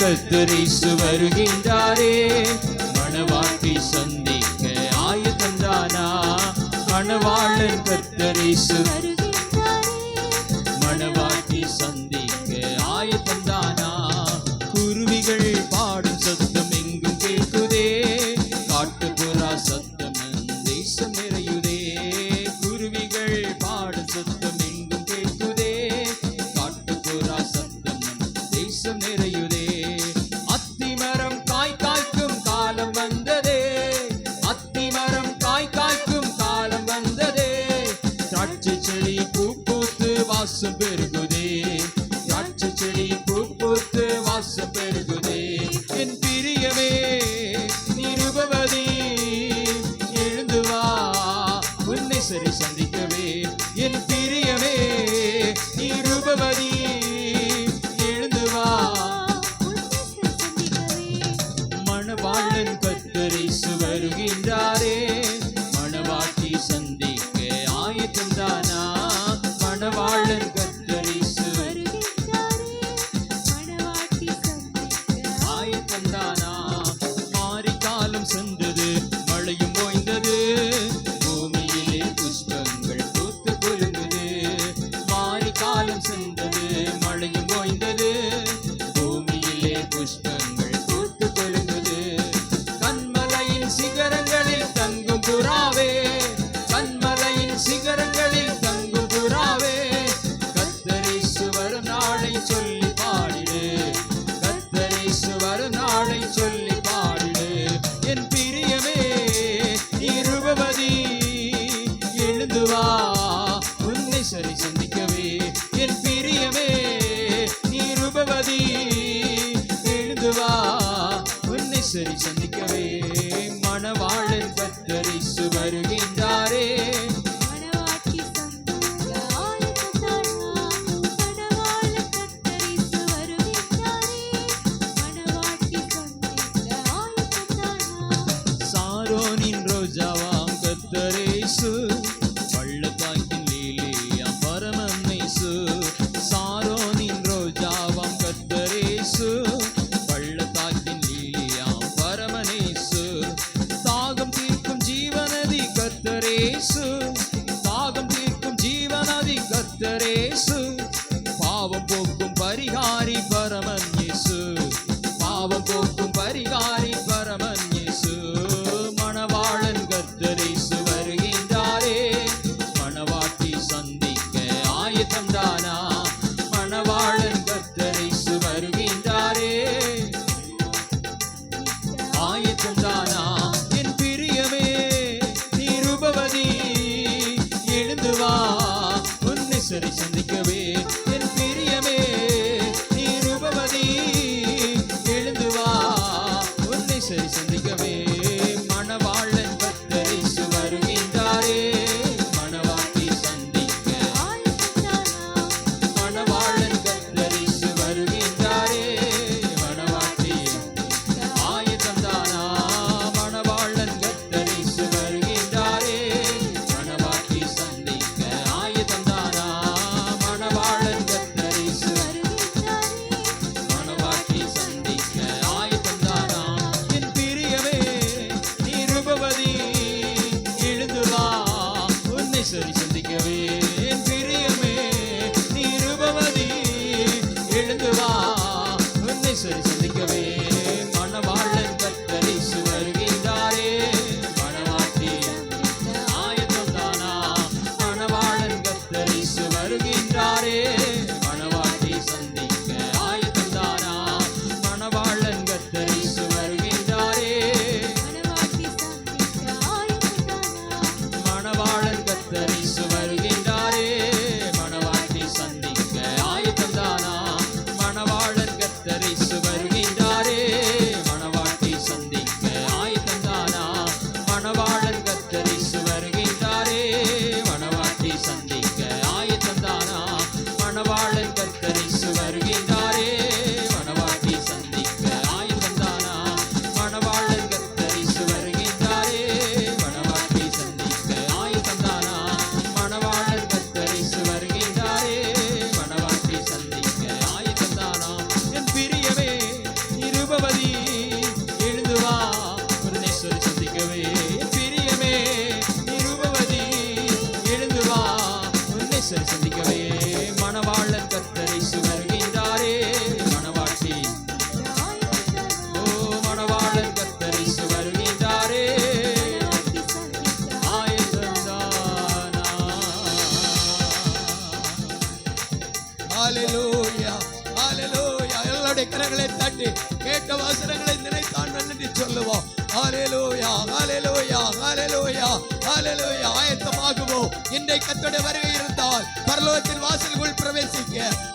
கர்த்தர் இயேசு வருகின்றாரே. மணவாட்டி சந்திக்க ஆயத்தந்தானா? மணவாளன் கர்த்தர் இயேசு மணவாட்டி சந்திக்க ஆயத்தந்தானா? குருவிகள் பாடும் சத்தம் எங்கும் கேட்குதே, காட்டுப்புறா சத்தம் தேசம் நிறையுதே. குருவிகள் பாடும் சத்தம் எங்கும் கேட்குதே, காட்டுப்புறா சத்தம் தேசம் நிறையுதே. அத்திமரம் காய் காய்க்கும் காலம் வந்ததே, அத்திமரம் காய் காய்க்கும் காலம் வந்ததே. திராட்சை செடி பூ பூத்து வாசம் பெருகுதே, திராட்சை செடி பூ பூத்து வாசம் பெருகுதே. என் பிரியமே நீ ரூபவதி, எழுந்து வா உன்னை சரி சந்திக்கவே. என் பிரியமே நீ ரூபவதி, எழுந்து வா. மணவாளன் கர்த்தர் இயேசு வருகின்றாரே. மணவாட்டி சந்திக்க ஆயத்தந்தானா? மணவாளன் கர்த்தர் இயேசு ஆயத்தந்தானா? மாரிக்காலம் சென்றது, மழையும் ஓய்ந்தது, பூமியிலே புஷ்பங்கள் பூத்து குலுங்குது. மாரிக்காலம் சென்றது, மழையும் ஓய்ந்தது, பூமியிலே புஷ்பங்கள் பூத்து குலுங்குது. கண்மலையின் சிகரங்களில் தங்கும் புறாவே, கண்மலையின் சிகரங்களில் தங்கும் புறாவே. கர்த்தர் இயேசு வரும் நாளை சொல்லி பாடிடு, கர்த்தர் இயேசு வரும் நாளை சொல்லி பாடிடு. என் பிரியமே நீ ரூபவதி, எழுந்து வா உன்னை சரி சந்திக்கவே. என் பிரியமே நீ ரூபவதி, எழுந்து வா உன்னை சரி சந்திக்கவே. மணவாளன் கர்த்தர் இயேசு வருகின்றாரே. சாரோனின் ரோஜாவாம் கர்த்தர் இயேசு, பள்ளத்தாக்கின் லீலியாம் பரமன் இயேசு. சாரோனின் ரோஜாவாம் கர்த்தர் இயேசு, பள்ளத்தாக்கின் லீலியாம் பரமன் இயேசு. தாகம் தீர்க்கும் ஜீவநதி கர்த்தர் இயேசு, தாகம் தீர்க்கும் ஜீவநதி கர்த்தர் இயேசு. பாவம் போக்கும் பரிகாரி பரமன் இயேசு, பாவம் போக்கும் பரிகாரி பரமன் இயேசு. மணவாளன் கர்த்தர் இயேசு வருகின்றாரே. மணவாட்டி சந்திக்க ஆயத்தந்தானா? மணவாளன் கர்த்தர் இயேசு வருகின்றாரே. ஆயத்தந்தானா? என் பிரியமே நீ ரூபவதி, எழுந்து வா உன்னை சரி சந்திக்கவே. என் பிரியமே நீ ரூபவதி, எழுந்து வா உன்னை சரி சந்திக்கவே. மணவாளன் கர்த்தர் இயேசு வருகின்றாரே. மணவாட்டி சந்திக்க மணவாளன் கர்த்தர் இயேசு வருகின்றாரே. மணவாட்டி ஆயத்தந்தானா? மணவாளன் கர்த்தர் இயேசு வருகின்றாரே. மணவாட்டி சந்திக்க ஆயத்தந்தானா? மணவாளன் கர்த்தர் இயேசு மணவாட்டி சந்திக்க ஆயத்தந்தானா? என் பிரியமே நீ ரூபவதி, எழுந்து வா உன்னை சரி சந்திக்கவே. என் பிரியமே நீ ரூபவதி, எழுந்து வா உன்னை சரி சந்திக்கவே. மணவாளன் கர்த்தர் இயேசு வருகின்றாரே. மணவாட்டி ஆயத்தந்தானா? மணவாளன் கர்த்தர் இயேசு வருகின்றாரே. மணவாட்டி சந்திக்க ஆயத்தந்தானா? மணவாளன் கர்த்தர் இயேசு வருகின்றாரே. மணவாளன் கர்த்தர் இயேசு வருகின்றாரே. மணவாட்டி சந்திக்க ஆயத்தந்தானா? மணவாளன் கர்த்தர் இயேசு வருகின்றாரே. என்று கேட்ட வசனங்களை நினைத்தான் நன்றி சொல்லுவோம். ஹல்லேலூயா, ஹல்லேலூயா, ஹல்லேலூயா, ஹல்லேலூயா. ஆயத்தமாகுவோம். இன்றைக்கு கர்த்தருடைய வருகை இருந்தால் பரலோகத்தின் வாசலுக்குள் பிரவேசிக்க